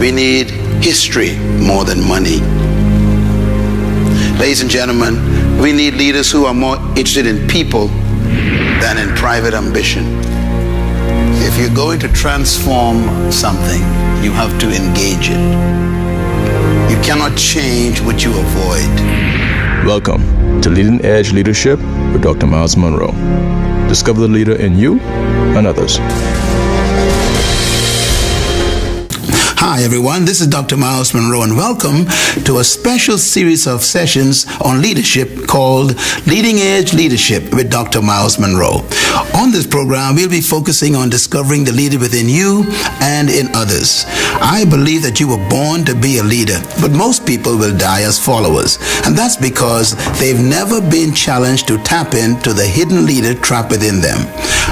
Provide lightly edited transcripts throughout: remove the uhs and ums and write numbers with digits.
We need history more than money. Ladies and gentlemen, we need leaders who are more interested in people than in private ambition. If you're going to transform something, you have to engage it. You cannot change what you avoid. Welcome to Leading Edge Leadership with Dr. Myles Munroe. Discover the leader in you and others. Hi everyone, this is Dr. Myles Munroe, and welcome to a special series of sessions on leadership called Leading Edge Leadership with Dr. Myles Munroe. On this program, we'll be focusing on discovering the leader within you and in others. I believe that you were born to be a leader, but most people will die as followers, and that's because they've never been challenged to tap into the hidden leader trapped within them.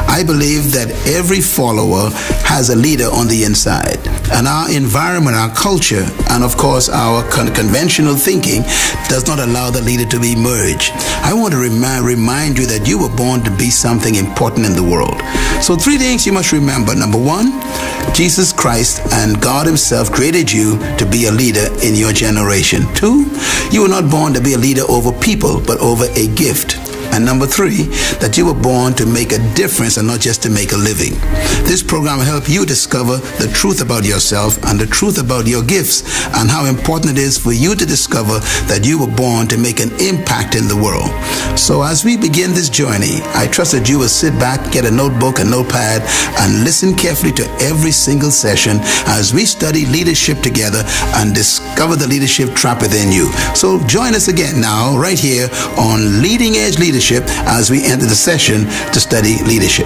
I believe that every follower has a leader on the inside, and our environment, our culture, and of course our conventional thinking does not allow the leader to emerge. I want to remind you that you were born to be something important in the world. So 3 things you must remember. Number 1, Jesus Christ and God himself created you to be a leader in your generation. 2, you were not born to be a leader over people, but over a gift. And number 3, that you were born to make a difference and not just to make a living. This program will help you discover the truth about yourself and the truth about your gifts and how important it is for you to discover that you were born to make an impact in the world. So as we begin this journey, I trust that you will sit back, get a notebook, a notepad, and listen carefully to every single session as we study leadership together and discover the leadership trap within you. So join us again now, right here on Leading Edge Leadership, as we enter the session to study leadership.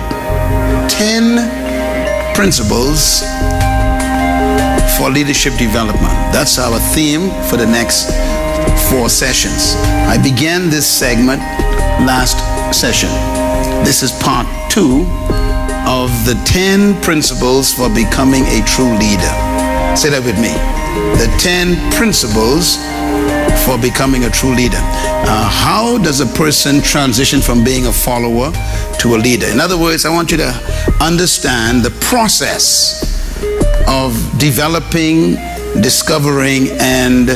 10 principles for leadership development. That's our theme for the next 4 sessions. I began this segment last session. This is part 2 of the 10 principles for becoming a true leader. Say that with me. The 10 principles for becoming a true leader. How does a person transition from being a follower to a leader? In other words, I want you to understand the process of developing, discovering, and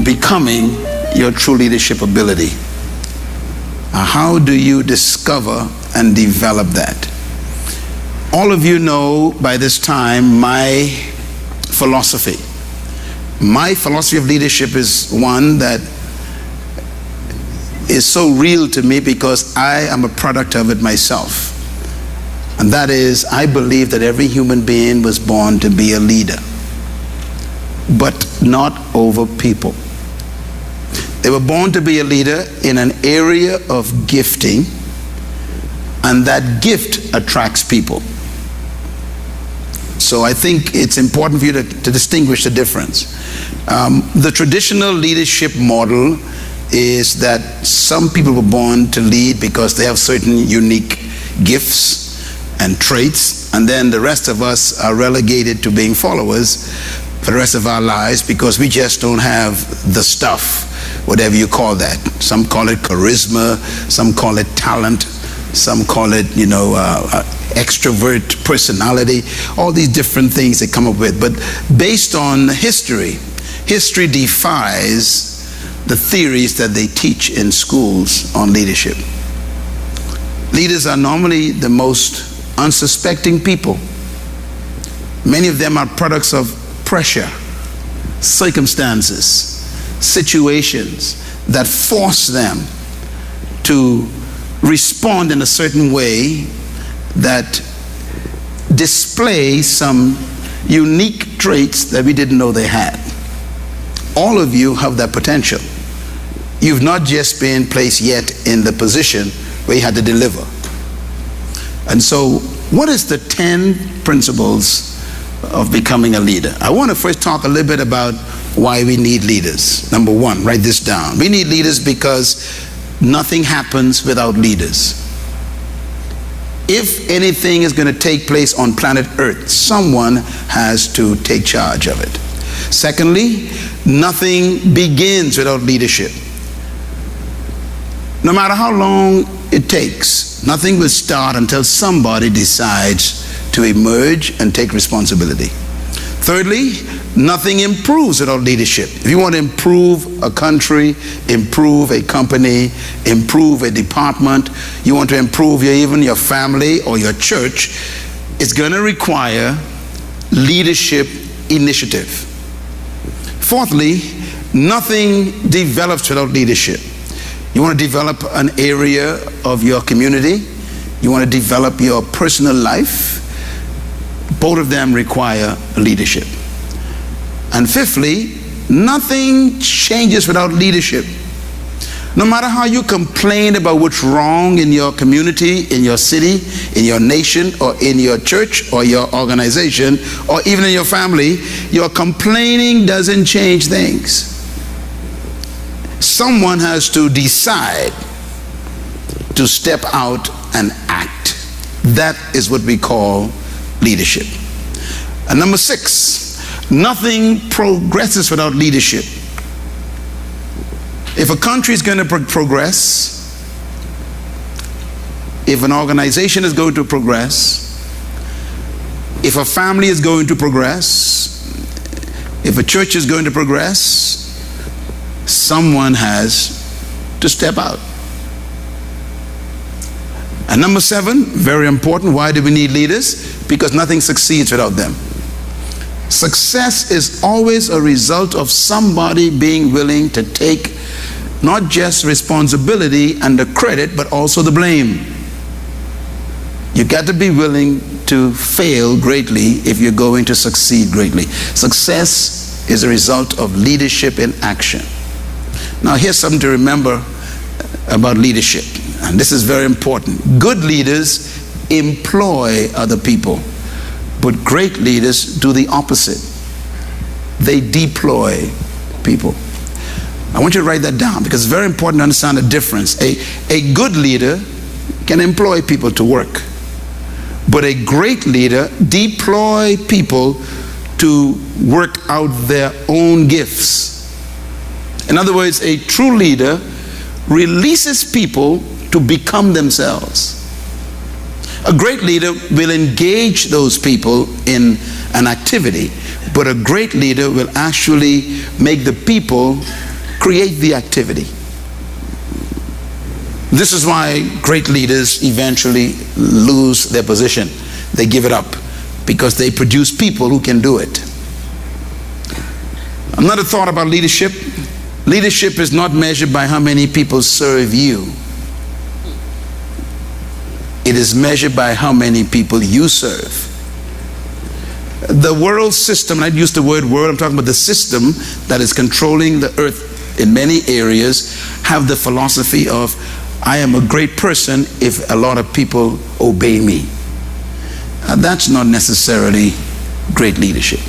becoming your true leadership ability. How do you discover and develop that? All of you know by this time my philosophy. My philosophy of leadership is one that is so real to me because I am a product of it myself. And that is, I believe that every human being was born to be a leader, but not over people. They were born to be a leader in an area of gifting, and that gift attracts people. So I think it's important for you to distinguish the difference. The traditional leadership model is that some people were born to lead because they have certain unique gifts and traits, and then the rest of us are relegated to being followers for the rest of our lives because we just don't have the stuff, whatever you call that. Some call it charisma, some call it talent, some call it, extrovert personality, all these different things they come up with. But based on history defies the theories that they teach in schools on leadership. Leaders are normally the most unsuspecting people. Many of them are products of pressure, circumstances, situations that force them to respond in a certain way that display some unique traits that we didn't know they had. All of you have that potential. You've not just been placed yet in the position where you had to deliver. And so, what is the 10 principles of becoming a leader? I want to first talk a little bit about why we need leaders. Number 1, write this down. We need leaders because nothing happens without leaders. If anything is going to take place on planet Earth, someone has to take charge of it. Secondly, nothing begins without leadership. No matter how long it takes, nothing will start until somebody decides to emerge and take responsibility. Thirdly, nothing improves without leadership. If you want to improve a country, improve a company, improve a department, you want to improve even your family or your church, it's going to require leadership initiative. Fourthly, nothing develops without leadership. You want to develop an area of your community, you want to develop your personal life, both of them require leadership. And fifthly, nothing changes without leadership. No matter how you complain about what's wrong in your community, in your city, in your nation, or in your church, or your organization, or even in your family, your complaining doesn't change things. Someone has to decide to step out and act. That is what we call leadership. And number 6, nothing progresses without leadership. If a country is going to progress, if an organization is going to progress, if a family is going to progress, if a church is going to progress, someone has to step out. And number 7, very important, why do we need leaders? Because nothing succeeds without them. Success is always a result of somebody being willing to take not just responsibility and the credit, but also the blame. You got to be willing to fail greatly if you're going to succeed greatly. Success is a result of leadership in action. Now here's something to remember about leadership, and this is very important. Good leaders employ other people, but great leaders do the opposite. They deploy people. I want you to write that down because it's very important to understand the difference. A good leader can employ people to work, but a great leader deploy people to work out their own gifts. In other words, a true leader releases people to become themselves. A great leader will engage those people in an activity, but a great leader will actually make the people create the activity. This is why great leaders eventually lose their position. They give it up because they produce people who can do it. Another thought about leadership. Leadership is not measured by how many people serve you. It is measured by how many people you serve. The world system, and I use the word world, I'm talking about the system that is controlling the earth in many areas, have the philosophy of, I am a great person if a lot of people obey me. That's not necessarily great leadership.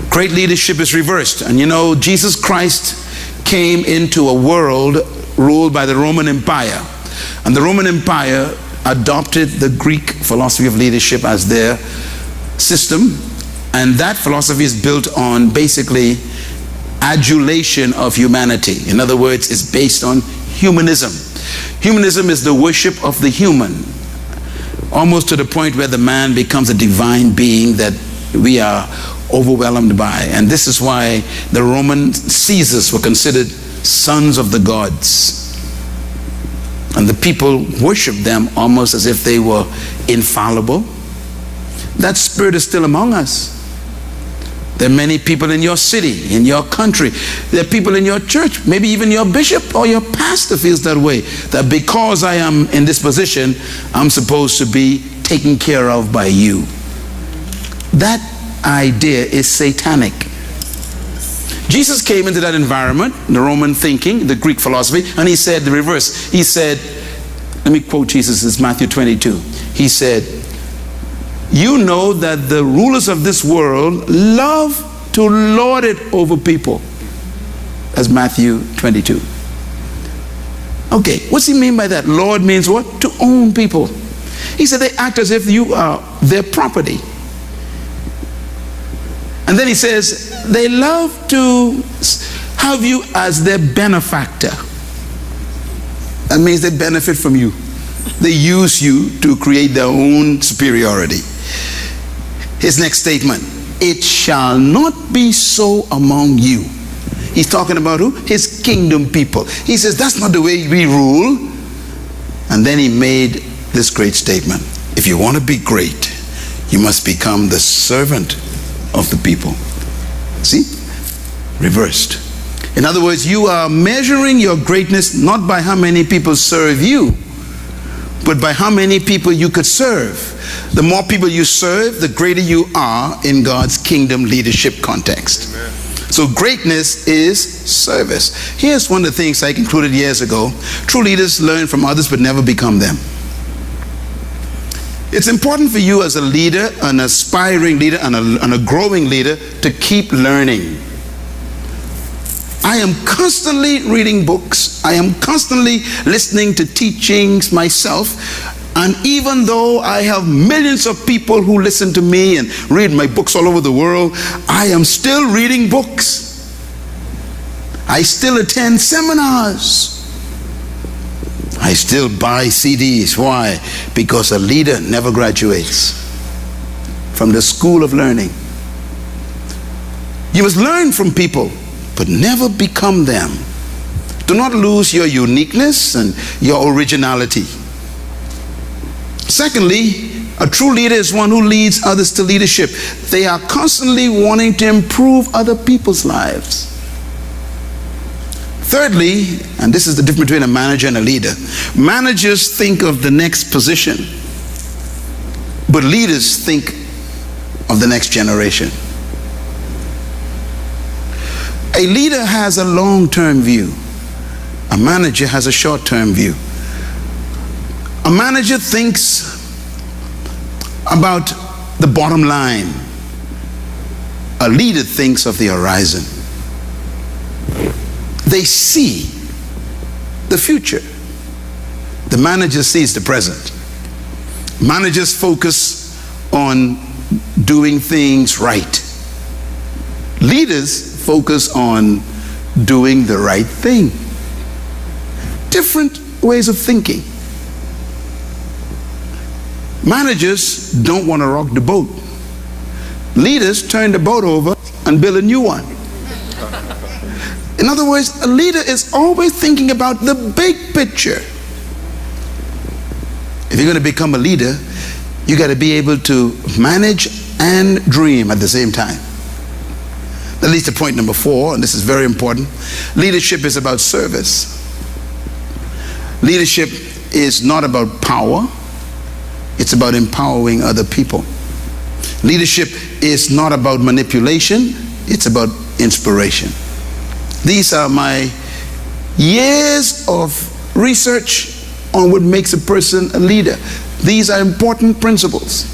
Great leadership is reversed. And you know, Jesus Christ came into a world ruled by the Roman Empire. And the Roman Empire adopted the Greek philosophy of leadership as their system. And that philosophy is built on basically adulation of humanity. In other words, it's based on humanism. Humanism is the worship of the human, almost to the point where the man becomes a divine being that we are overwhelmed by. And this is why the Roman Caesars were considered sons of the gods. And the people worshiped them almost as if they were infallible. That spirit is still among us. There are many people in your city, in your country. There are people in your church, maybe even your bishop or your pastor feels that way, that because I am in this position, I'm supposed to be taken care of by you. That idea is satanic. Jesus came into that environment, the Roman thinking, the Greek philosophy, and he said the reverse. He said, let me quote Jesus, it's Matthew 22. He said, you know that the rulers of this world love to lord it over people. That's Matthew 22. Okay, what's he mean by that? Lord means what? To own people. He said they act as if you are their property. And then he says, they love to have you as their benefactor. That means they benefit from you. They use you to create their own superiority. His next statement, it shall not be so among you. He's talking about who? His kingdom people. He says, that's not the way we rule. And then he made this great statement. If you want to be great, you must become the servant of the people. See? Reversed. In other words, you are measuring your greatness not by how many people serve you, but by how many people you could serve. The more people you serve, the greater you are in God's kingdom leadership context. Amen. So greatness is service. Here's one of the things I concluded years ago. True leaders learn from others but never become them. It's important for you as a leader, an aspiring leader, and a growing leader to keep learning. I am constantly reading books. I am constantly listening to teachings myself. And even though I have millions of people who listen to me and read my books all over the world, I am still reading books. I still attend seminars. I still buy CDs. Why? Because a leader never graduates from the school of learning. You must learn from people, but never become them. Do not lose your uniqueness and your originality. Secondly, a true leader is one who leads others to leadership. They are constantly wanting to improve other people's lives. Thirdly, and this is the difference between a manager and a leader, managers think of the next position, but leaders think of the next generation. A leader has a long-term view. A manager has a short-term view. A manager thinks about the bottom line. A leader thinks of the horizon. They see the future. The manager sees the present. Managers focus on doing things right. Leaders focus on doing the right thing. Different ways of thinking. Managers don't want to rock the boat. Leaders turn the boat over and build a new one. In other words, a leader is always thinking about the big picture. If you're going to become a leader, you got to be able to manage and dream at the same time. That leads to point number 4, and this is very important. Leadership is about service. Leadership is not about power. It's about empowering other people. Leadership is not about manipulation. It's about inspiration. These are my years of research on what makes a person a leader. These are important principles.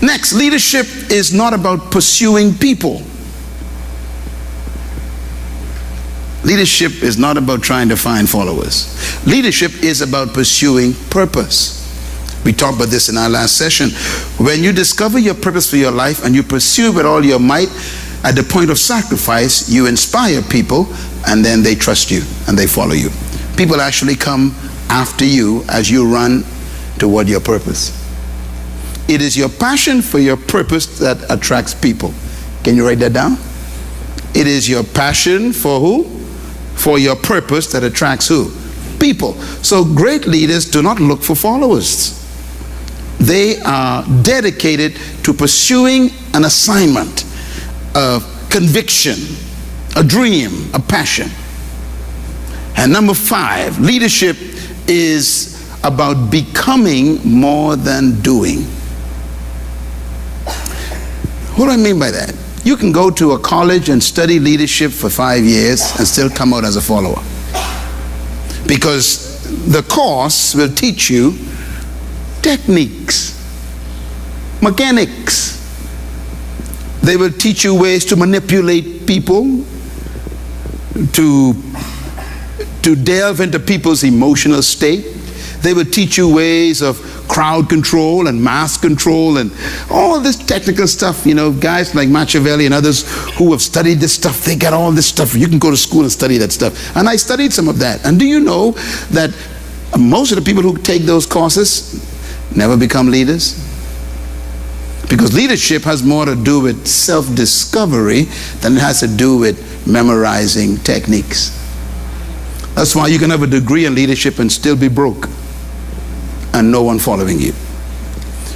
Next, leadership is not about pursuing people. Leadership is not about trying to find followers. Leadership is about pursuing purpose. We talked about this in our last session. When you discover your purpose for your life and you pursue it with all your might, at the point of sacrifice, you inspire people, and then they trust you and they follow you. People actually come after you as you run toward your purpose. It is your passion for your purpose that attracts people. Can you write that down? It is your passion for who? For your purpose that attracts who? People. So great leaders do not look for followers. They are dedicated to pursuing an assignment, a conviction, a dream, a passion. And number 5, leadership is about becoming more than doing. What do I mean by that? You can go to a college and study leadership for 5 years and still come out as a follower. Because the course will teach you techniques, mechanics. They will teach you ways to manipulate people, to delve into people's emotional state. They will teach you ways of crowd control and mass control and all this technical stuff. You know, guys like Machiavelli and others who have studied this stuff, they got all this stuff. You can go to school and study that stuff. And I studied some of that. And do you know that most of the people who take those courses never become leaders? Because leadership has more to do with self-discovery than it has to do with memorizing techniques. That's why you can have a degree in leadership and still be broke and no one following you.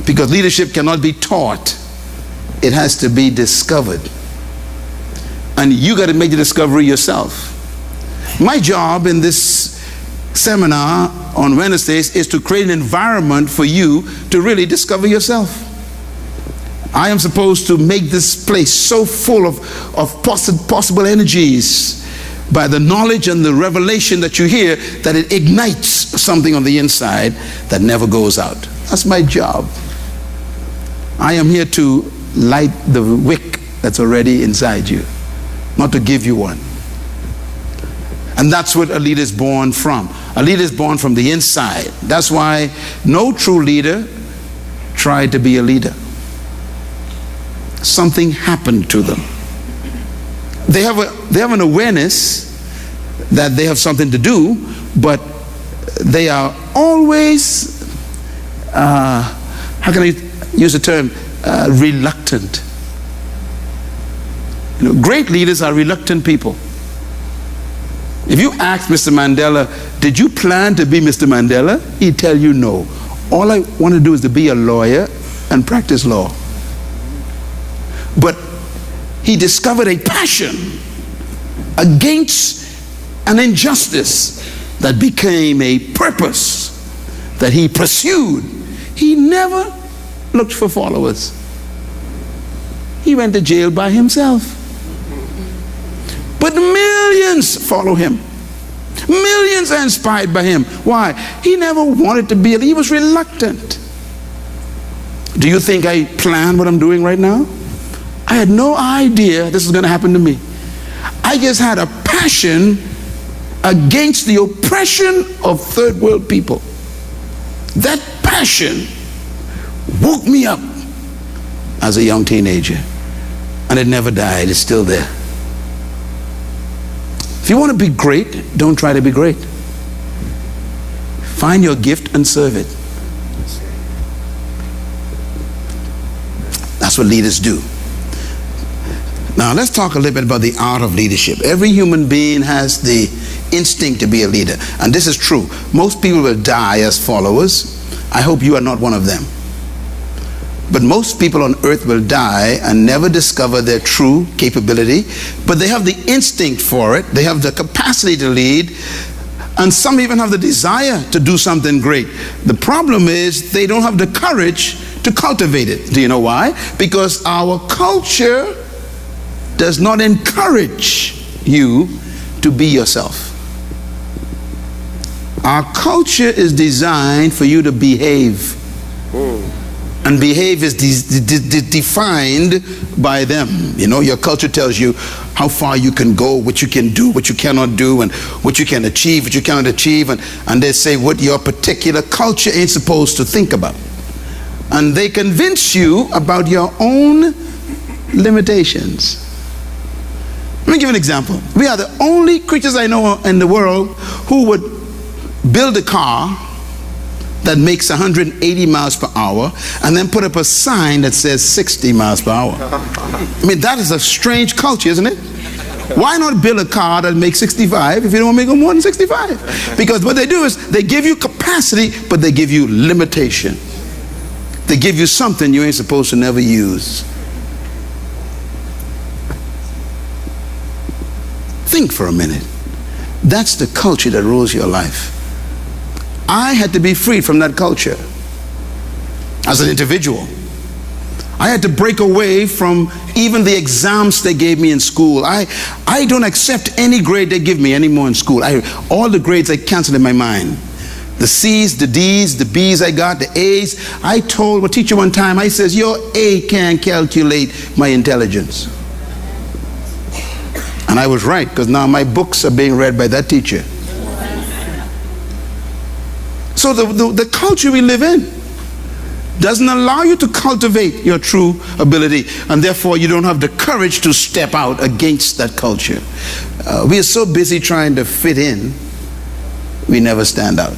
Because leadership cannot be taught. It has to be discovered. And you got to make the discovery yourself. My job in this seminar on Wednesdays is to create an environment for you to really discover yourself. I am supposed to make this place so full of possible energies by the knowledge and the revelation that you hear that it ignites something on the inside that never goes out. That's my job. I am here to light the wick that's already inside you, not to give you one. And that's what a leader is born from. A leader is born from the inside. That's why no true leader tried to be a leader. Something happened to them. They have an awareness that they have something to do, but they are always, how can I use the term, reluctant. You know, great leaders are reluctant people. If you ask Mr. Mandela, did you plan to be Mr. Mandela? He'd tell you no. All I want to do is to be a lawyer and practice law. But he discovered a passion against an injustice that became a purpose that he pursued. He never looked for followers. He went to jail by himself. But millions follow him. Millions are inspired by him. Why? He never wanted to be a leader. He was reluctant. Do you think I planned what I'm doing right now? I had no idea this was going to happen to me. I just had a passion against the oppression of third world people. That passion woke me up as a young teenager, and it never died. It's still there. If you want to be great, don't try to be great. Find your gift and serve it. That's what leaders do. Now let's talk a little bit about the art of leadership. Every human being has the instinct to be a leader, and this is true. Most people will die as followers. I hope you are not one of them. But most people on earth will die and never discover their true capability, but they have the instinct for it. They have the capacity to lead, and some even have the desire to do something great. The problem is they don't have the courage to cultivate it. Do you know why? Because our culture does not encourage you to be yourself. Our culture is designed for you to behave. And behave is defined by them. You know, your culture tells you how far you can go, what you can do, what you cannot do, and what you can achieve, what you cannot achieve. And they say what your particular culture ain't supposed to think about. And they convince you about your own limitations. Let me give you an example. We are the only creatures I know in the world who would build a car that makes 180 miles per hour and then put up a sign that says 60 miles per hour. I mean, that is a strange culture, isn't it? Why not build a car that makes 65 if you don't make it more than 65? Because what they do is they give you capacity, but they give you limitation. They give you something you ain't supposed to never use. Think for a minute. That's the culture that rules your life. I had to be freed from that culture as an individual. I had to break away from even the exams they gave me in school. I don't accept any grade they give me anymore in school. All the grades I canceled in my mind. The C's, the D's, the B's I got, the A's. I told a teacher one time, I says, your A can't calculate my intelligence. And I was right, because now my books are being read by that teacher. So the culture we live in doesn't allow you to cultivate your true ability, and therefore you don't have the courage to step out against that culture. We are so busy trying to fit in, we never stand out.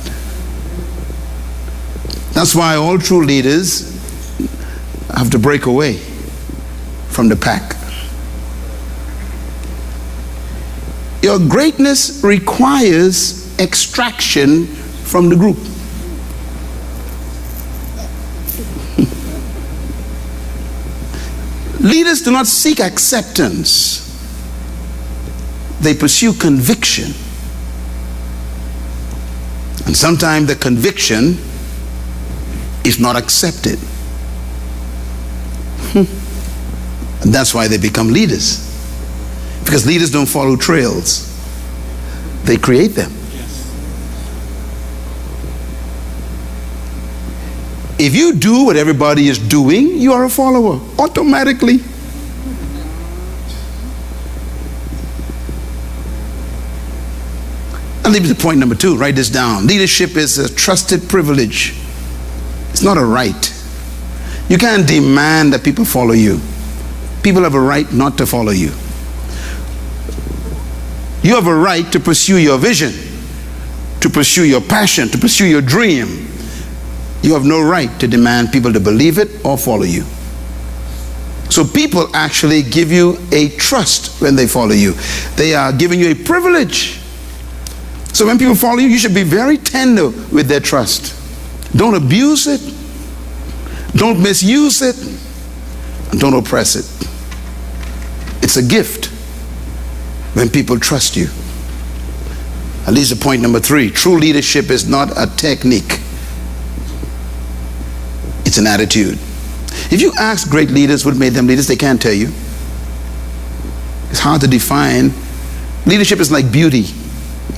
That's why all true leaders have to break away from the pack. Your greatness requires extraction from the group. Leaders do not seek acceptance. They pursue conviction. And sometimes the conviction is not accepted. And that's why they become leaders. Because leaders don't follow trails. They create them. If you do what everybody is doing, you are a follower automatically. I'll leave you to point number 2. Write this down. Leadership is a trusted privilege. It's not a right. You can't demand that people follow you. People have a right not to follow you. You have a right to pursue your vision, to pursue your passion, to pursue your dream. You have no right to demand people to believe it or follow you. So people actually give you a trust when they follow you. They are giving you a privilege. So when people follow you, you should be very tender with their trust. Don't abuse it. Don't misuse it. And don't oppress it. It's a gift when people trust you. That leads to point number 3. True leadership is not a technique. It's an attitude. If you ask great leaders what made them leaders, they can't tell you. It's hard to define. Leadership is like beauty.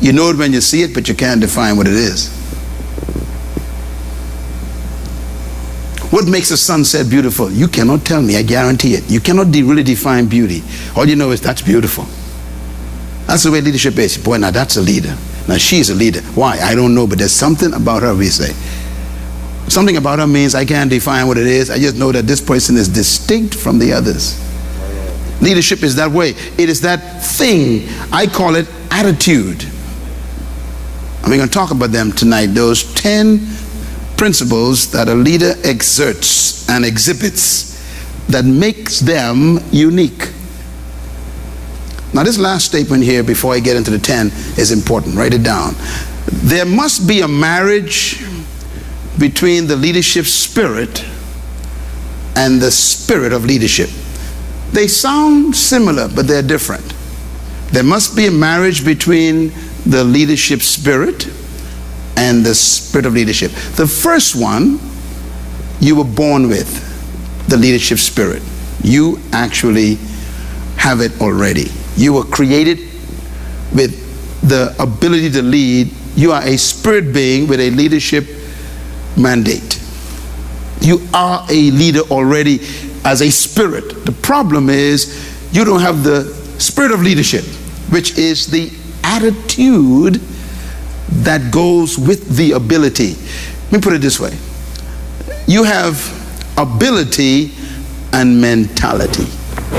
You know it when you see it, but you can't define what it is. What makes a sunset beautiful? You cannot tell me, I guarantee it. You cannot really define beauty. All you know is that's beautiful. That's the way leadership is. Boy, now that's a leader. Now she's a leader. Why? I don't know, but there's something about her, we say. Something about her means I can't define what it is. I just know that this person is distinct from the others. Leadership is that way. It is that thing. I call it attitude. And we're going to talk about them tonight. Those 10 principles that a leader exerts and exhibits that makes them unique. Now this last statement here before I get into the 10 is important. Write it down. There must be a marriage between the leadership spirit and the spirit of leadership. They sound similar, but they're different. There must be a marriage between the leadership spirit and the spirit of leadership. The first one, you were born with the leadership spirit. You actually have it already. You were created with the ability to lead. You are a spirit being with a leadership mandate. You are a leader already as a spirit. The problem is you don't have the spirit of leadership, which is the attitude that goes with the ability. Let me put it this way. You have ability and mentality.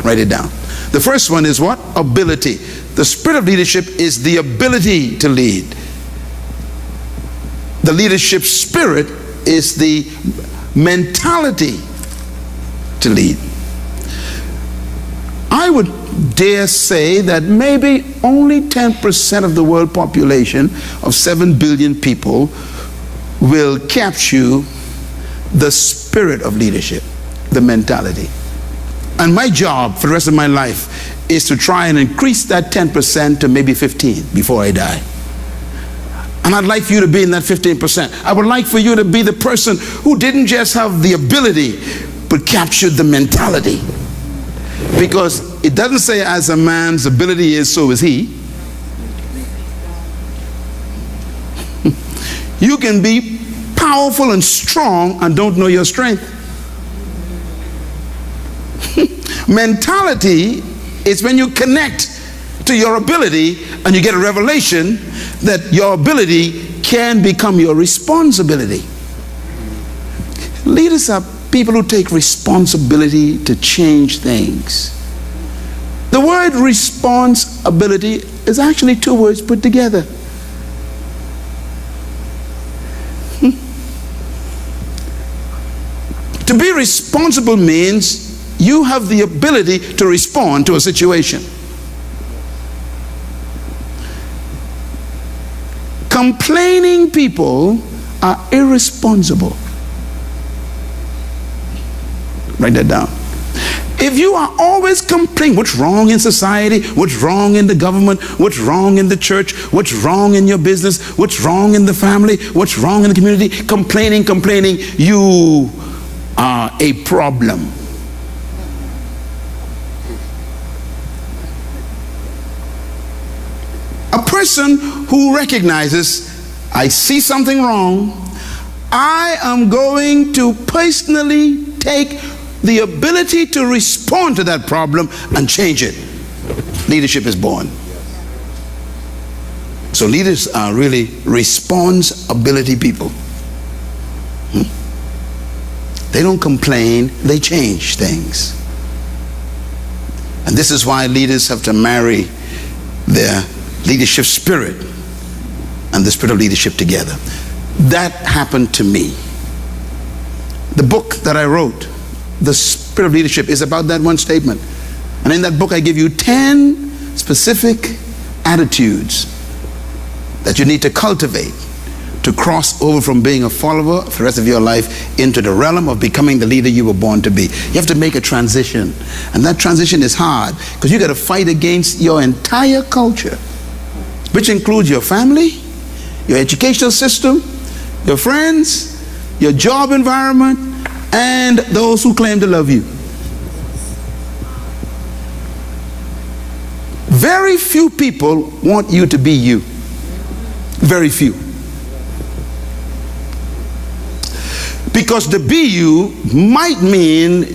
Write it down. The first one is what? Ability. The spirit of leadership is the ability to lead. The leadership spirit is the mentality to lead. I would dare say that maybe only 10% of the world population of 7 billion people will capture the spirit of leadership, the mentality. And my job for the rest of my life is to try and increase that 10% to maybe 15 before I die. And I'd like for you to be in that 15%. I would like for you to be the person who didn't just have the ability, but captured the mentality. Because it doesn't say as a man's ability is, so is he. You can be powerful and strong and don't know your strength. Mentality is when you connect to your ability and you get a revelation that your ability can become your responsibility. Leaders are people who take responsibility to change things. The word responsibility is actually 2 words put together. To be responsible means you have the ability to respond to a situation. Complaining people are irresponsible. Write that down. If you are always complaining, what's wrong in society, what's wrong in the government, what's wrong in the church, what's wrong in your business, what's wrong in the family, what's wrong in the community, complaining, you are a problem. A person who recognizes, I see something wrong, I am going to personally take the ability to respond to that problem and change it. Leadership is born. So leaders are really responsibility people. They don't complain, they change things. And this is why leaders have to marry their leadership spirit and the spirit of leadership together. That happened to me. The book that I wrote, The Spirit of Leadership, is about that one statement. And in that book I give you 10 specific attitudes that you need to cultivate to cross over from being a follower for the rest of your life into the realm of becoming the leader you were born to be. You have to make a transition. And that transition is hard because you got to fight against your entire culture, which includes your family, your educational system, your friends, your job environment, and those who claim to love you. Very few people want you to be you. Very few. Because to be you might mean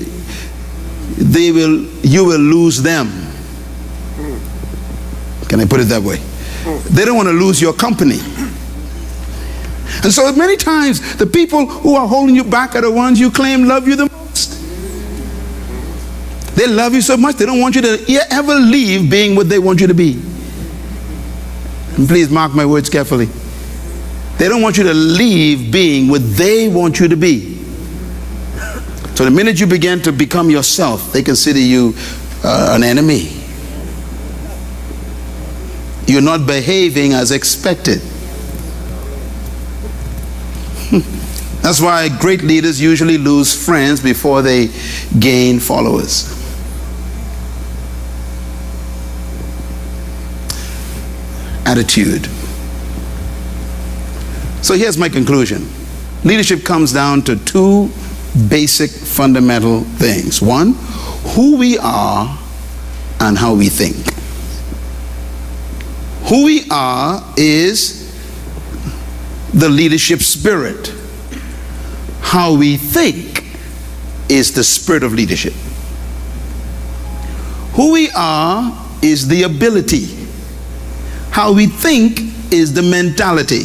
you will lose them. Can I put it that way? They don't want to lose your company. And so many times the people who are holding you back are the ones you claim love you the most. They love you so much they don't want you to ever leave being what they want you to be. And please mark my words carefully. They don't want you to leave being what they want you to be. So the minute you begin to become yourself, they consider you an enemy. You're not behaving as expected. That's why great leaders usually lose friends before they gain followers. Attitude. So here's my conclusion. Leadership comes down to two basic fundamental things. One, who we are and how we think. Who we are is the leadership spirit. How we think is the spirit of leadership. Who we are is the ability. How we think is the mentality.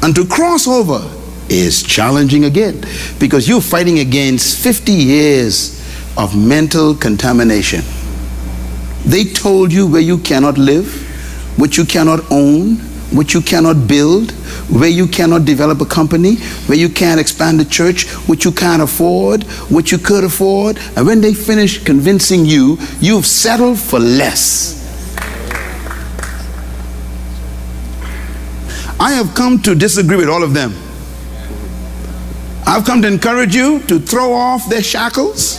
And to cross over is challenging again, because you're fighting against 50 years of mental contamination. They told you where you cannot live, what you cannot own, what you cannot build, where you cannot develop a company, where you can't expand the church, what you can't afford, what you could afford. And when they finish convincing you, you've settled for less. I have come to disagree with all of them. I've come to encourage you to throw off their shackles,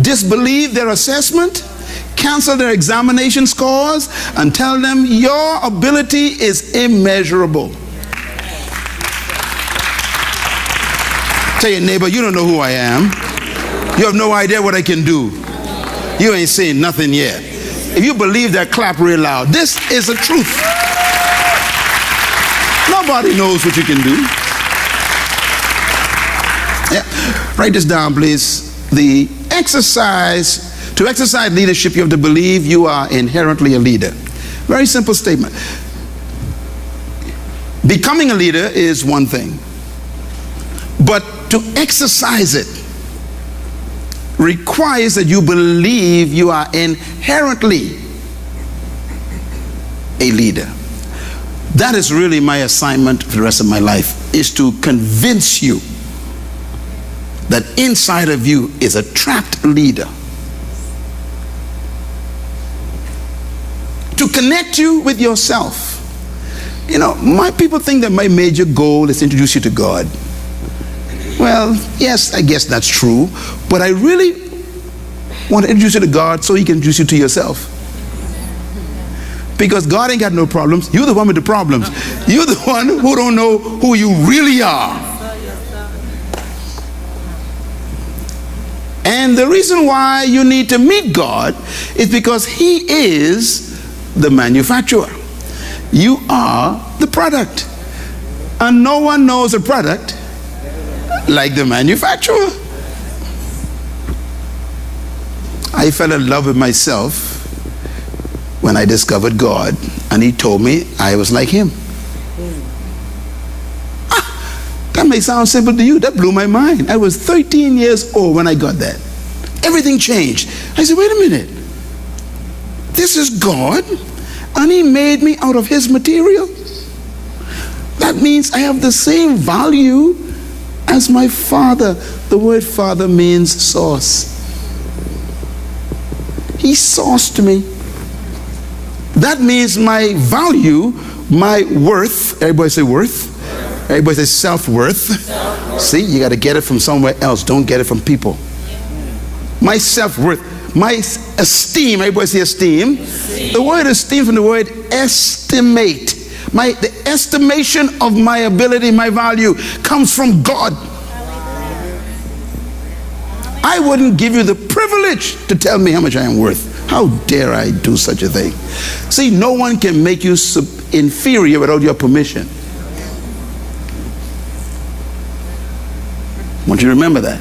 disbelieve their assessment, cancel their examination scores, and tell them your ability is immeasurable. Tell your neighbor, you don't know who I am. You have no idea what I can do. You ain't seen nothing yet. If you believe that, clap real loud. This is the truth. Nobody knows what you can do. Yeah. Write this down, please. To exercise leadership, you have to believe you are inherently a leader. Very simple statement. Becoming a leader is one thing, but to exercise it requires that you believe you are inherently a leader. That is really my assignment for the rest of my life, is to convince you that inside of you is a trapped leader. To connect you with yourself. You know, my people think that my major goal is to introduce you to God. Well, yes, I guess that's true, but I really want to introduce you to God so He can introduce you to yourself. Because God ain't got no problems. You're the one with the problems. You're the one who don't know who you really are. And the reason why you need to meet God is because He is the manufacturer. You are the product. And no one knows a product like the manufacturer. I fell in love with myself when I discovered God, and He told me I was like Him. That may sound simple to you. That blew my mind. I was 13 years old when I got that. Everything changed. I said, wait a minute. This is God, and He made me out of His material. That means I have the same value as my Father. The word Father means source. He sourced me. That means my value, my worth, everybody say worth? Everybody say self-worth. See, you got to get it from somewhere else. Don't get it from people. My self-worth, my esteem, everybody say esteem. The word esteem from the word estimate. The estimation of my ability, my value comes from God. I wouldn't give you the privilege to tell me how much I am worth. How dare I do such a thing? See, no one can make you inferior without your permission. I want you to remember that.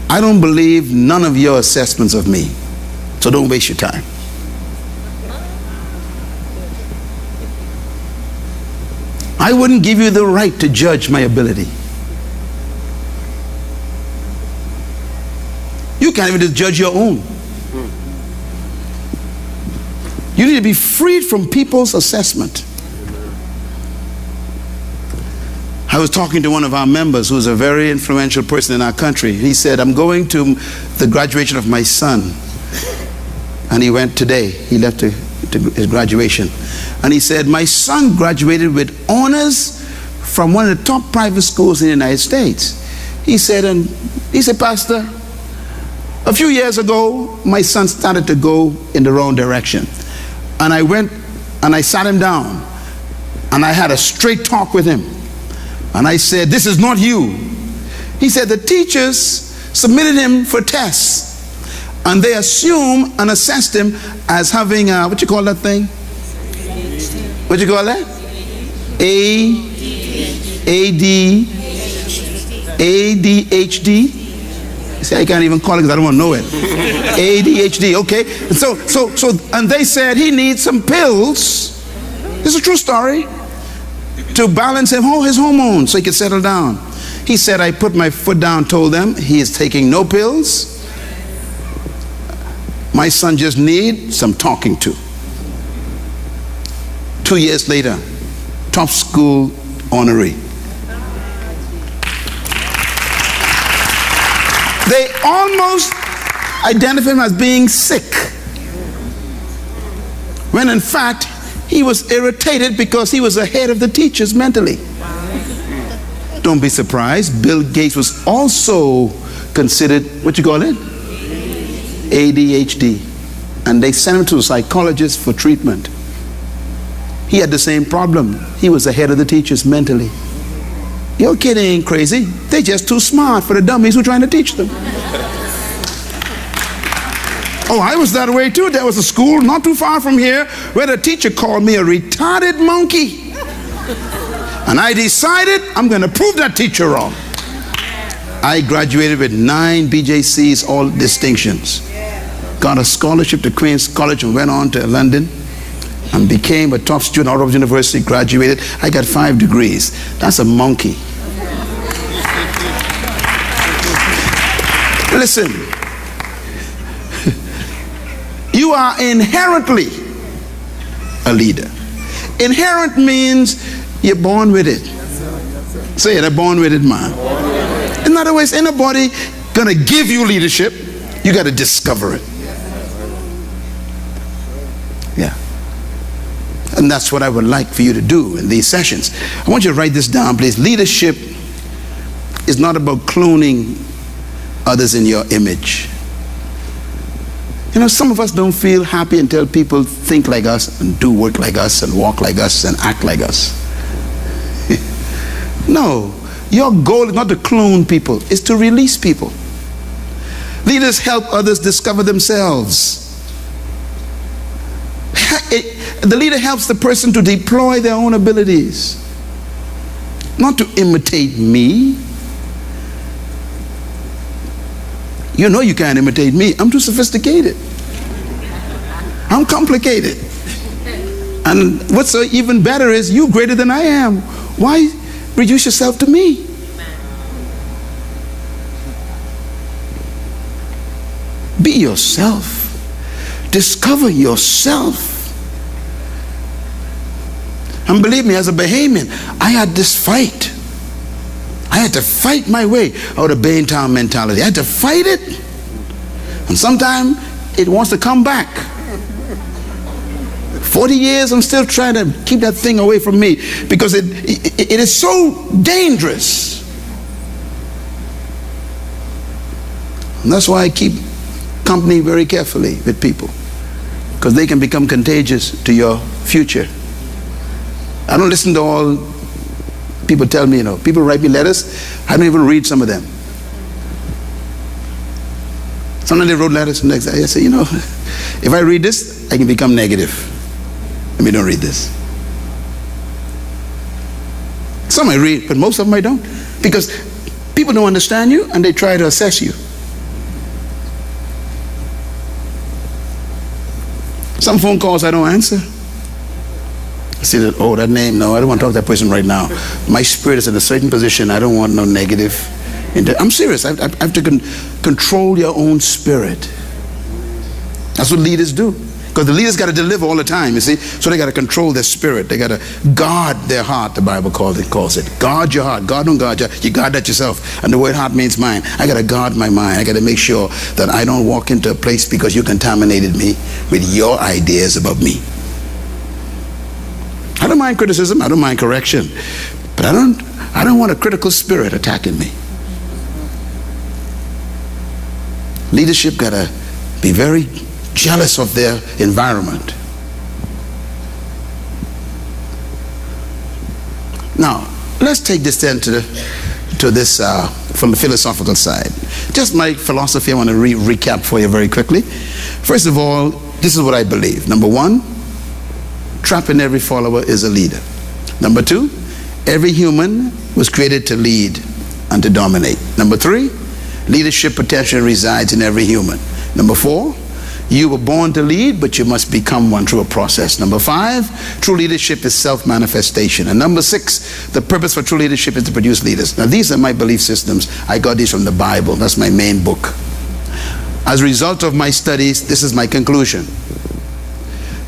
I don't believe none of your assessments of me, so don't waste your time. I wouldn't give you the right to judge my ability. You can't even just judge your own. You need to be freed from people's assessment. I was talking to one of our members who's a very influential person in our country. He said, I'm going to the graduation of my son. And he went today. He left to his graduation. And he said, my son graduated with honors from one of the top private schools in the United States. He said, Pastor, a few years ago, my son started to go in the wrong direction. And I went and I sat him down and I had a straight talk with him. And I said, this is not you. He said, the teachers submitted him for tests and they assumed and assessed him as having, what you call that thing? What you call that? ADHD. See, I can't even call it because I don't want to know it. ADHD, okay? And so, and they said he needs some pills. This is a true story. To balance his hormones so he could settle down. He said, I put my foot down, told them he is taking no pills. My son just needs some talking to. 2 years later, top school honoree. They almost identified him as being sick, when in fact he was irritated because he was ahead of the teachers mentally. Don't be surprised, Bill Gates was also considered, what you call it? ADHD. And they sent him to a psychologist for treatment. He had the same problem. He was ahead of the teachers mentally. Your kid ain't crazy. They're just too smart for the dummies who are trying to teach them. Oh, I was that way too. There was a school not too far from here where the teacher called me a retarded monkey. And I decided I'm going to prove that teacher wrong. I graduated with 9 BJCs, all distinctions. Got a scholarship to Queen's College and went on to London and became a top student at Harvard University, graduated. I got 5 degrees. That's a monkey. Listen, you are inherently a leader. Inherent means you're born with it. Say it, I'm born with it, man. In other words, ain't nobody gonna give you leadership. You got to discover it. Yeah. And that's what I would like for you to do in these sessions. I want you to write this down, please. Leadership is not about cloning others in your image. You know, some of us don't feel happy until people think like us and do work like us and walk like us and act like us. No, your goal is not to clone people, it's to release people. Leaders help others discover themselves. The leader helps the person to deploy their own abilities, not to imitate me. You know you can't imitate me. I'm too sophisticated. I'm complicated. And what's even better is you're greater than I am. Why reduce yourself to me? Be yourself. Discover yourself. And believe me, as a Bahamian, I had this fight. I had to fight my way out of Baintown mentality. I had to fight it. And sometimes it wants to come back. 40 years, I'm still trying to keep that thing away from me because it is so dangerous. And that's why I keep company very carefully with people, because they can become contagious to your future. I don't listen to all people tell me, you know, people write me letters, I don't even read some of them. Sometimes they wrote letters, and I say, you know, if I read this, I can become negative. Let me don't read this. Some I read, but most of them I don't, because people don't understand you and they try to assess you. Some phone calls I don't answer. I see that, oh, that name, no, I don't want to talk to that person right now. My spirit is in a certain position. I don't want no negative. I'm serious. I have to control your own spirit. That's what leaders do. Because the leaders got to deliver all the time, you see. So they got to control their spirit. They got to guard their heart, the Bible calls it. Guard your heart. God don't guard you. You guard that yourself. And the word heart means mind. I got to guard my mind. I got to make sure that I don't walk into a place because you contaminated me with your ideas about me. I don't mind criticism. I don't mind correction. But I don't want a critical spirit attacking me. Leadership got to be very jealous of their environment. Now, let's take this then to this from the philosophical side. Just my philosophy, I want to recap for you very quickly. First of all, this is what I believe. Number one, trap in every follower is a leader. Number two, every human was created to lead and to dominate. Number three, leadership potential resides in every human. Number four, you were born to lead, but you must become one through a process. Number five, true leadership is self-manifestation. And number six, the purpose for true leadership is to produce leaders. Now, these are my belief systems. I got these from the Bible. That's my main book. As a result of my studies, this is my conclusion.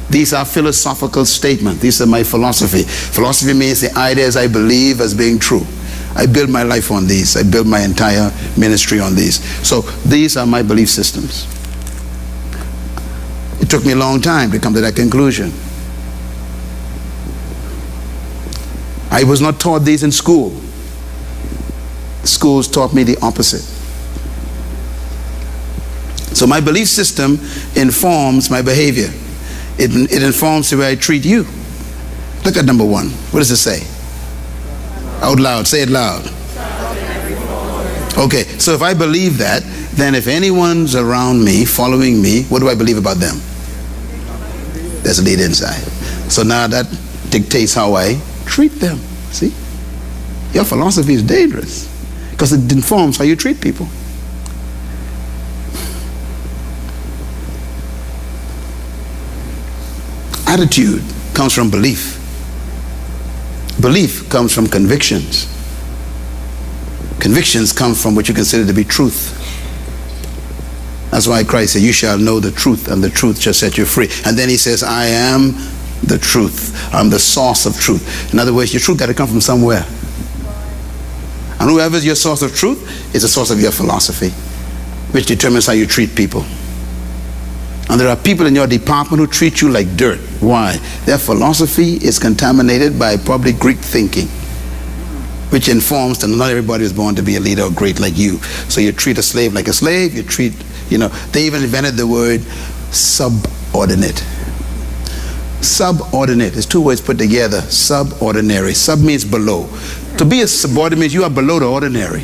These are philosophical statements. These are my philosophy. Philosophy means the ideas I believe as being true. I build my life on these. I build my entire ministry on these. So these are my belief systems. It took me a long time to come to that conclusion. I was not taught these in school. Schools taught me the opposite. So my belief system informs my behavior. It informs the way I treat you. Look at number one. What does it say? Out loud. Say it loud. Okay, so if I believe that, then if anyone's around me, following me, what do I believe about them? There's a leader inside. So now that dictates how I treat them. See? Your philosophy is dangerous because it informs how you treat people. Attitude comes from belief. Belief comes from convictions. Convictions come from what you consider to be truth. That's why Christ said, you shall know the truth, and the truth shall set you free. And then he says, I am the truth. I'm the source of truth. In other words, your truth got to come from somewhere. And whoever is your source of truth is the source of your philosophy, which determines how you treat people. And there are people in your department who treat you like dirt. Why? Their philosophy is contaminated by probably Greek thinking, which informs that not everybody is born to be a leader or great like you. So you treat a slave like a slave. You treat, they even invented the word subordinate. Subordinate is two words put together. Subordinary. Sub means below. To be a subordinate means you are below the ordinary.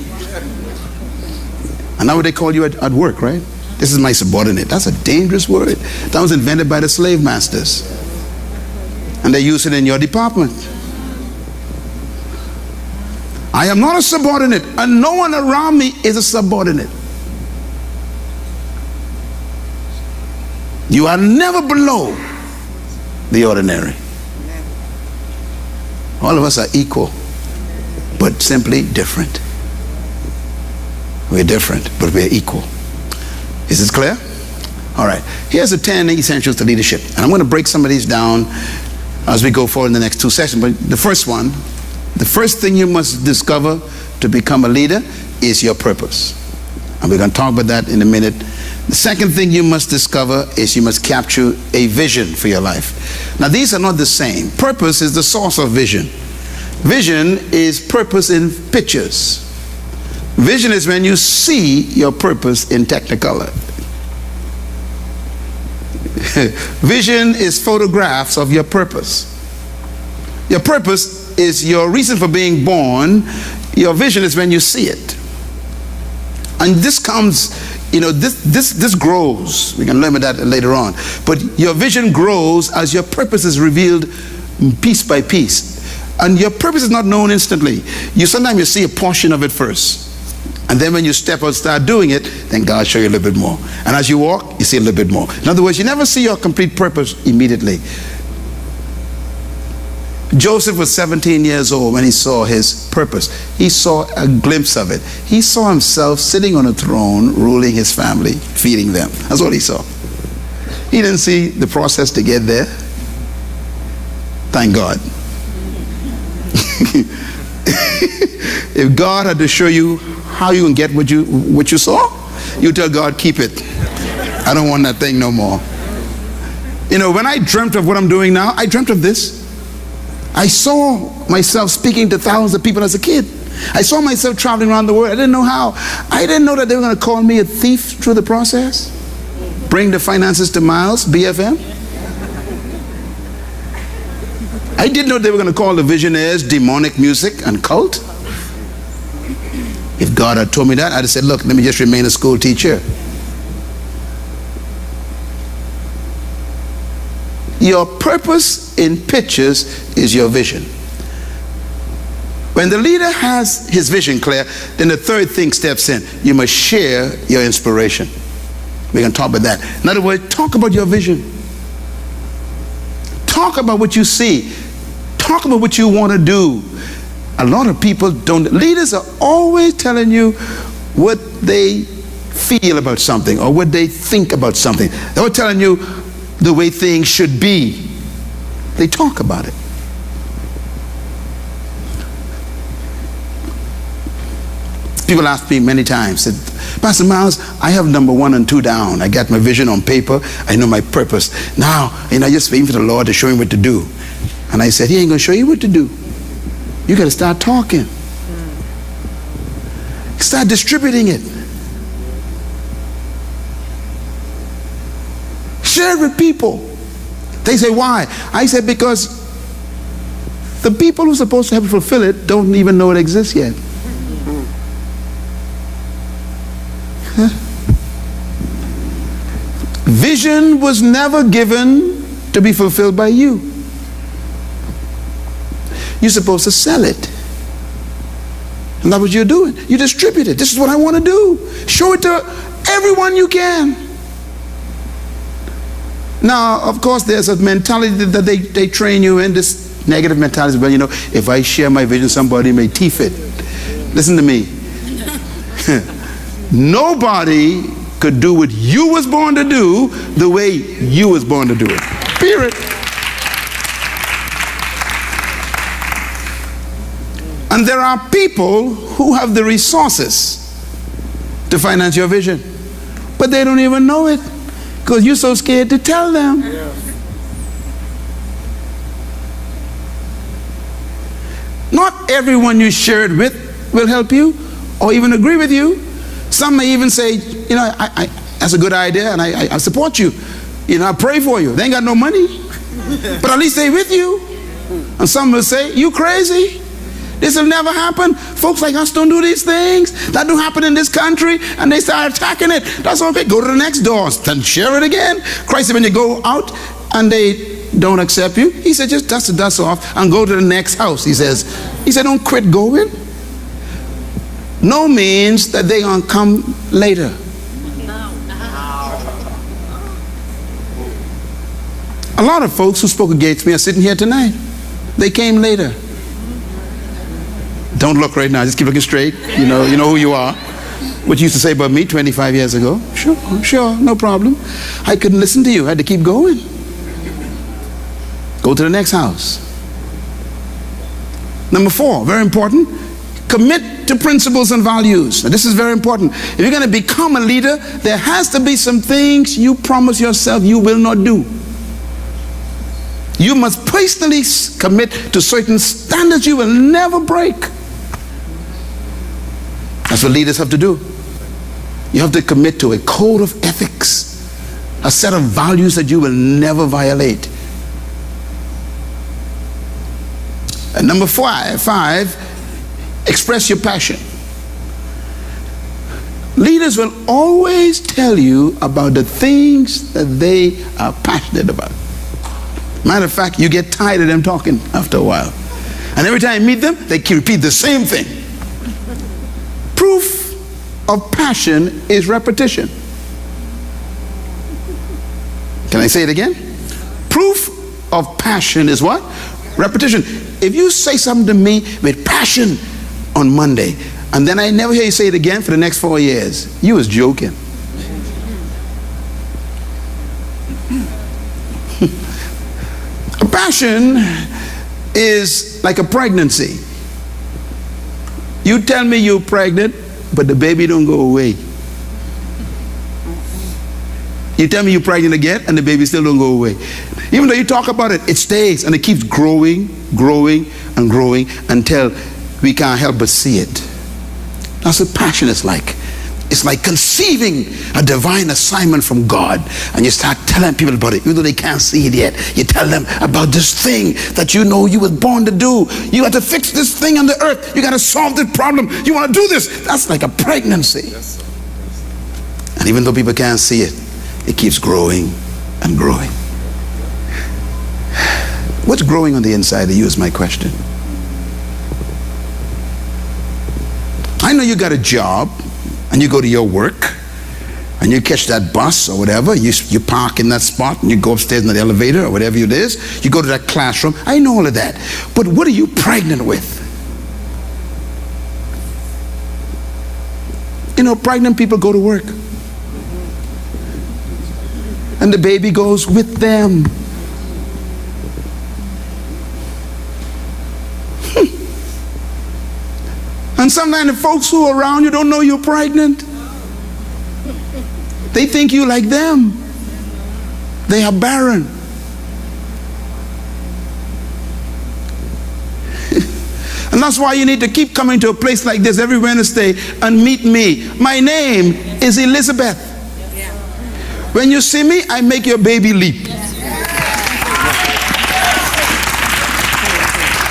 And now what they call you at work, right? This is my subordinate. That's a dangerous word. That was invented by the slave masters. And they use it in your department. I am not a subordinate, and no one around me is a subordinate. You are never below the ordinary. All of us are equal, but simply different. We're different, but we're equal. Is this clear? All right. Here's the 10 essentials to leadership. And I'm going to break some of these down as we go forward in the next two sessions. But the first thing you must discover to become a leader is your purpose. And we're going to talk about that in a minute. The second thing you must discover is you must capture a vision for your life. Now, these are not the same. Purpose is the source of vision. Vision is purpose in pictures. Vision is when you see your purpose in technicolor. Vision is photographs of your purpose. Your purpose is your reason for being born. Your vision is when you see it. And this comes, this grows. We can learn about that later on. But your vision grows as your purpose is revealed piece by piece. And your purpose is not known instantly. Sometimes you see a portion of it first. And then when you step out and start doing it, then God show you a little bit more. And as you walk, you see a little bit more. In other words, you never see your complete purpose immediately. Joseph was 17 years old when he saw his purpose. He saw a glimpse of it. He saw himself sitting on a throne, ruling his family, feeding them. That's what he saw. He didn't see the process to get there. Thank God. If God had to show you how you can get what you saw, you tell God, keep it. I don't want that thing no more. When I dreamt of what I'm doing now, I dreamt of this. I saw myself speaking to thousands of people as a kid. I saw myself traveling around the world. I didn't know how. I didn't know that they were going to call me a thief through the process. Bring the finances to Miles, BFM. I didn't know they were going to call the visionaries demonic music and cult. If God had told me that, I'd have said, look, let me just remain a school teacher. Your purpose in pictures is your vision. When the leader has his vision clear, then the third thing steps in. You must share your inspiration. We're going to talk about that. In other words, talk about your vision. Talk about what you see. Talk about what you want to do. A lot of people don't. Leaders are always telling you what they feel about something or what they think about something. They're telling you the way things should be. They talk about it. People ask me many times, said, Pastor Miles, I have number 1 and 2 down. I got my vision on paper. I know my purpose. Now, I just waiting for the Lord to show me what to do. And I said, He ain't going to show you what to do. You got to start talking. Start distributing it. Share it with people. They say, why? I said, because the people who are supposed to help fulfill it don't even know it exists yet. Huh? Vision was never given to be fulfilled by you. You're supposed to sell it. And that's what you're doing. You distribute it. This is what I want to do. Show it to everyone you can. Now, of course, there's a mentality that they train you in, this negative mentality. Well, if I share my vision, somebody may thief it. Listen to me. Nobody could do what you was born to do the way you was born to do it. Period. And there are people who have the resources to finance your vision, but they don't even know it because you're so scared to tell them. Not everyone you share it with will help you or even agree with you. Some may even say, you know, that's a good idea and I support you. You know, I pray for you. They ain't got no money, but at least they with you. And some will say, you crazy. This will never happen. Folks like us don't do these things. That don't happen in this country. And they start attacking it. That's okay. Go to the next door. Then share it again. Christ said when you go out and they don't accept you, he said just dust the dust off and go to the next house. He said don't quit going. No means that they're going to come later. A lot of folks who spoke against me are sitting here tonight. They came later. Don't look right now. Just keep looking straight. You know who you are. What you used to say about me 25 years ago. Sure, no problem. I couldn't listen to you. I had to keep going. Go to the next house. Number 4, very important. Commit to principles and values. Now, this is very important. If you're going to become a leader, there has to be some things you promise yourself you will not do. You must personally commit to certain standards you will never break. That's what leaders have to do. You have to commit to a code of ethics, a set of values that you will never violate. And number 5, express your passion. Leaders will always tell you about the things that they are passionate about. Matter of fact, you get tired of them talking after a while. And every time you meet them, they repeat the same thing. Proof of passion is repetition. Can I say it again? Proof of passion is what? Repetition. If you say something to me with passion on Monday, and then I never hear you say it again for the next 4 years, you was joking. Passion is like a pregnancy. You tell me you're pregnant, but the baby don't go away. You tell me you're pregnant again, and the baby still don't go away. Even though you talk about it, it stays, and it keeps growing, growing, and growing until we can't help but see it. That's what passion is like. It's like conceiving a divine assignment from God, and you start telling people about it, even though they can't see it yet. You tell them about this thing that you know you were born to do. You got to fix this thing on the earth. You got to solve this problem. You want to do this. That's like a pregnancy. And even though people can't see it, it keeps growing and growing. What's growing on the inside of you is my question. I know you got a job, and you go to your work, and you catch that bus or whatever, you park in that spot, and you go upstairs in the elevator or whatever it is, you go to that classroom. I know all of that. But what are you pregnant with? You know, pregnant people go to work, and the baby goes with them. And sometimes the folks who are around you don't know you're pregnant. They think you like them. They are barren. And that's why you need to keep coming to a place like this every Wednesday and meet me. My name is Elizabeth. When you see me, I make your baby leap.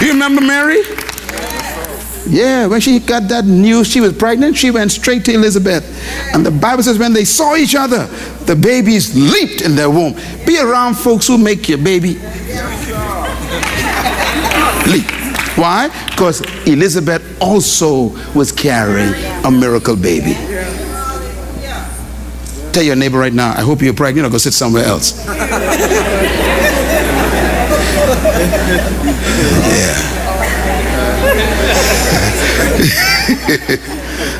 You remember Mary? Yeah, when she got that news she was pregnant, she went straight to Elizabeth. And the Bible says when they saw each other, the babies leaped in their womb. Be around folks who make your baby leap. Why? Because Elizabeth also was carrying a miracle baby. Tell your neighbor right now, I hope you're pregnant, or go sit somewhere else. Yeah.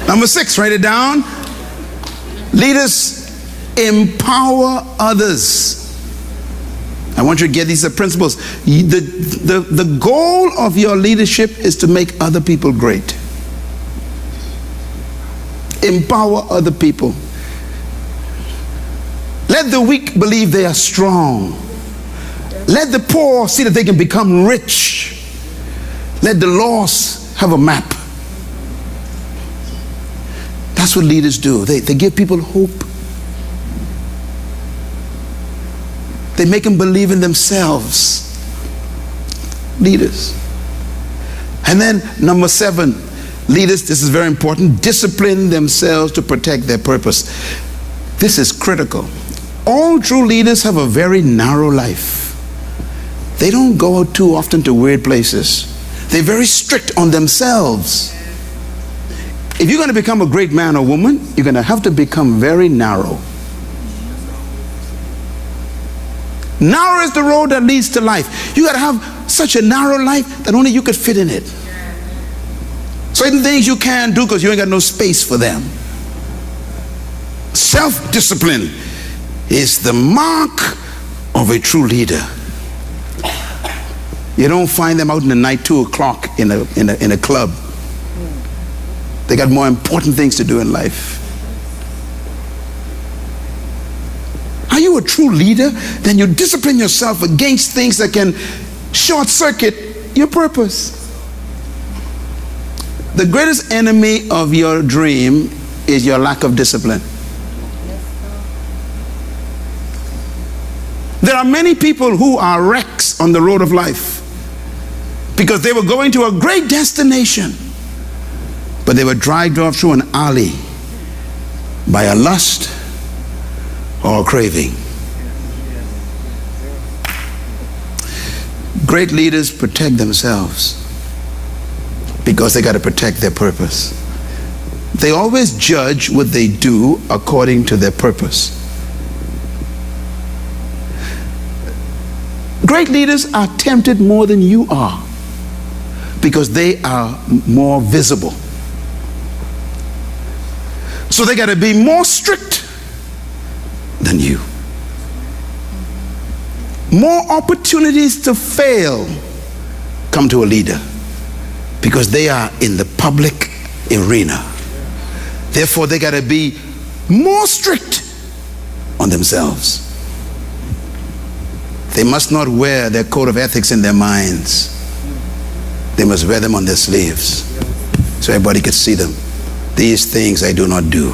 Number 6, write it down. Leaders empower others. I want you to get these principles. The goal of your leadership is to make other people great. Empower other people. Let the weak believe they are strong. Let the poor see that they can become rich. Let the lost have a map. That's what leaders do. They give people hope. They make them believe in themselves. Leaders. And then number 7, leaders, this is very important, discipline themselves to protect their purpose. This is critical. All true leaders have a very narrow life. They don't go out too often to weird places. They're very strict on themselves. If you're going to become a great man or woman, you're going to have to become very narrow. Narrow is the road that leads to life. You got to have such a narrow life that only you could fit in it. Certain things you can't do because you ain't got no space for them. Self-discipline is the mark of a true leader. You don't find them out in the night 2 o'clock in a club. They got more important things to do in life. Are you a true leader? Then you discipline yourself against things that can short circuit your purpose. The greatest enemy of your dream is your lack of discipline. There are many people who are wrecks on the road of life because they were going to a great destination, but they were dragged off through an alley by a lust or a craving. Great leaders protect themselves because they got to protect their purpose. They always judge what they do according to their purpose. Great leaders are tempted more than you are because they are more visible. So they got to be more strict than you. More opportunities to fail come to a leader because they are in the public arena. Therefore, they got to be more strict on themselves. They must not wear their code of ethics in their minds. They must wear them on their sleeves so everybody can see them. These things I do not do.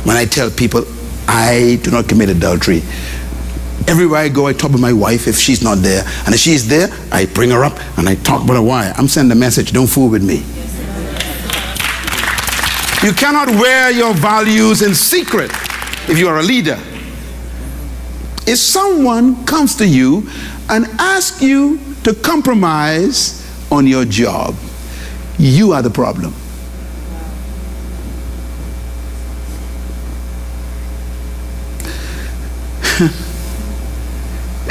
When I tell people I do not commit adultery, everywhere I go I talk with my wife if she's not there, and if she's there I bring her up and I talk about her. Why? I'm sending a message, don't fool with me. You cannot wear your values in secret if you are a leader. If someone comes to you and asks you to compromise on your job, you are the problem.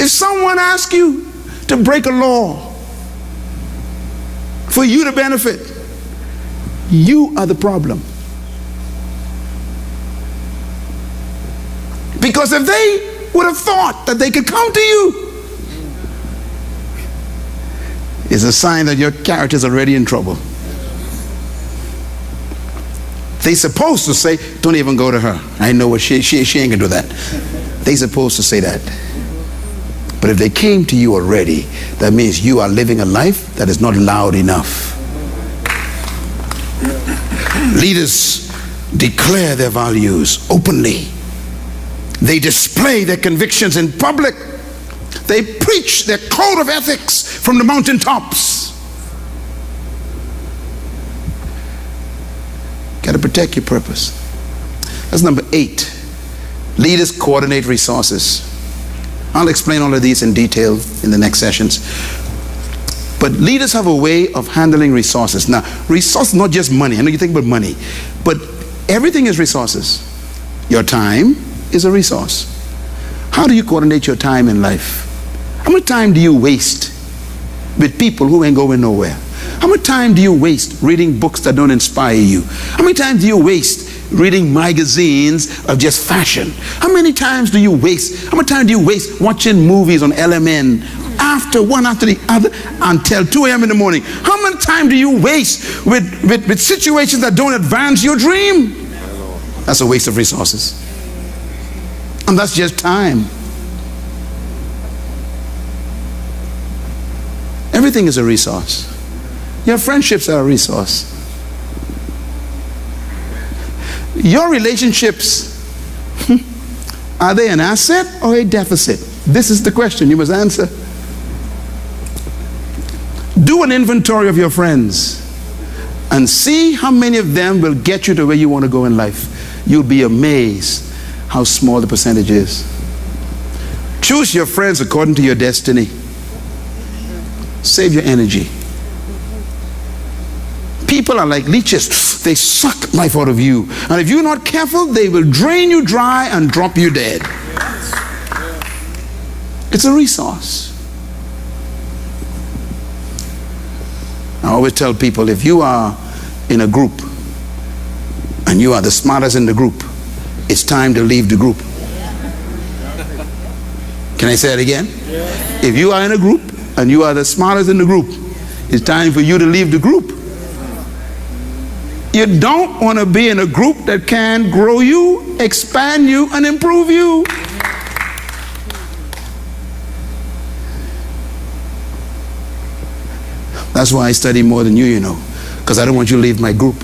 If someone asks you to break a law for you to benefit, you are the problem. Because if they would have thought that they could come to you, it's a sign that your character is already in trouble. They supposed to say, don't even go to her. I know what she ain't gonna do that. They supposed to say that. But if they came to you already, that means you are living a life that is not loud enough. Leaders declare their values openly. They display their convictions in public. They preach their code of ethics from the mountaintops. Got to protect your purpose. That's number 8. Leaders coordinate resources. I'll explain all of these in detail in the next sessions. But leaders have a way of handling resources. Now, resources, not just money. I know you think about money, but everything is resources. Your time is a resource. How do you coordinate your time in life? How much time do you waste with people who ain't going nowhere? How much time do you waste reading books that don't inspire you? How many time do you waste reading magazines of just fashion? How many times do you waste? How much time do you waste watching movies on LMN one after the other until 2 a.m. in the morning? How much time do you waste with situations that don't advance your dream? That's a waste of resources. And that's just time. Everything is a resource. Your friendships are a resource. Your relationships, are they an asset or a deficit? This is the question you must answer. Do an inventory of your friends and see how many of them will get you to where you want to go in life. You'll be amazed how small the percentage is. Choose your friends according to your destiny. Save your energy. People are like leeches. They suck life out of you. And if you're not careful, they will drain you dry and drop you dead. It's a resource. I always tell people, if you are in a group and you are the smartest in the group, it's time to leave the group. Can I say it again? If you are in a group and you are the smartest in the group, it's time for you to leave the group. You don't want to be in a group that can grow you, expand you, and improve you. That's why I study more than you know, because I don't want you to leave my group.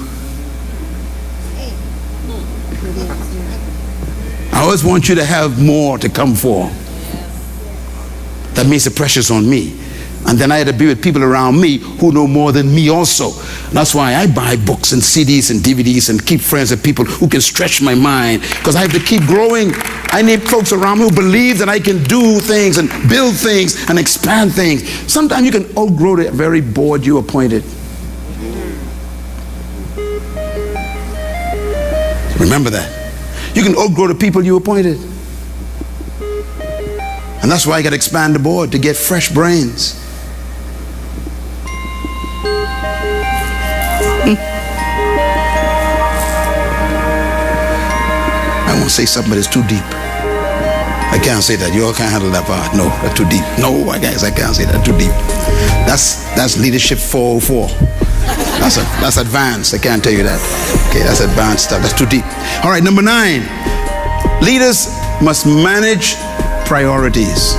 I always want you to have more to come for. That means the pressure's on me. And then I had to be with people around me who know more than me also. And that's why I buy books and CDs and DVDs and keep friends with people who can stretch my mind, because I have to keep growing. I need folks around me who believe that I can do things and build things and expand things. Sometimes you can outgrow the very board you appointed. Remember that. You can outgrow the people you appointed. And that's why I got to expand the board to get fresh brains. I won't say something, but it's too deep. I can't say that. You all can't handle that part. No, that's too deep. No, guys, I can't say that. Too deep. That's leadership 404. That's advanced. I can't tell you that. Okay, that's advanced stuff. That's too deep. All right, number 9. Leaders must manage priorities.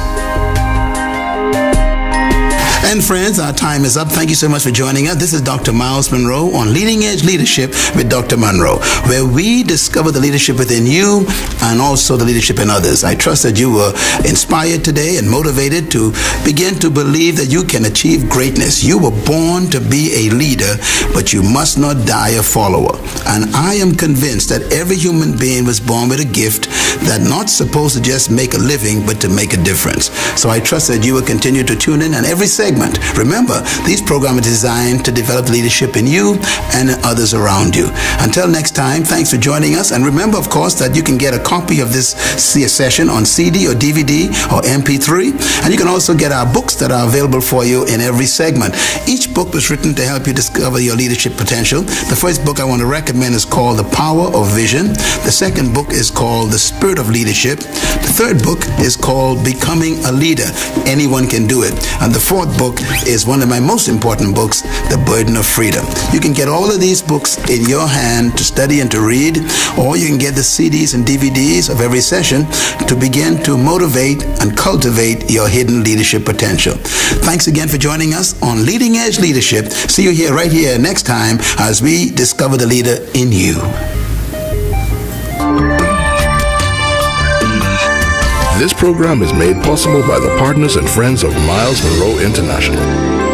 And friends, our time is up. Thank you so much for joining us. This is Dr. Myles Munroe on Leading Edge Leadership with Dr. Munroe, where we discover the leadership within you and also the leadership in others. I trust that you were inspired today and motivated to begin to believe that you can achieve greatness. You were born to be a leader, but you must not die a follower. And I am convinced that every human being was born with a gift that not supposed to just make a living, but to make a difference. So I trust that you will continue to tune in on every segment. Remember, these programs are designed to develop leadership in you and in others around you. Until next time, thanks for joining us. And remember, of course, that you can get a copy of this session on CD or DVD or MP3. And you can also get our books that are available for you in every segment. Each book was written to help you discover your leadership potential. The first book I want to recommend is called The Power of Vision. The second book is called The Spirit of Leadership. The third book is called Becoming a Leader. Anyone can do it. And the fourth book is one of my most important books, The Burden of Freedom. You can get all of these books in your hand to study and to read, or you can get the CDs and DVDs of every session to begin to motivate and cultivate your hidden leadership potential. Thanks again for joining us on Leading Edge Leadership. See you here, right here next time as we discover the leader in you. This program is made possible by the partners and friends of Myles Munroe International.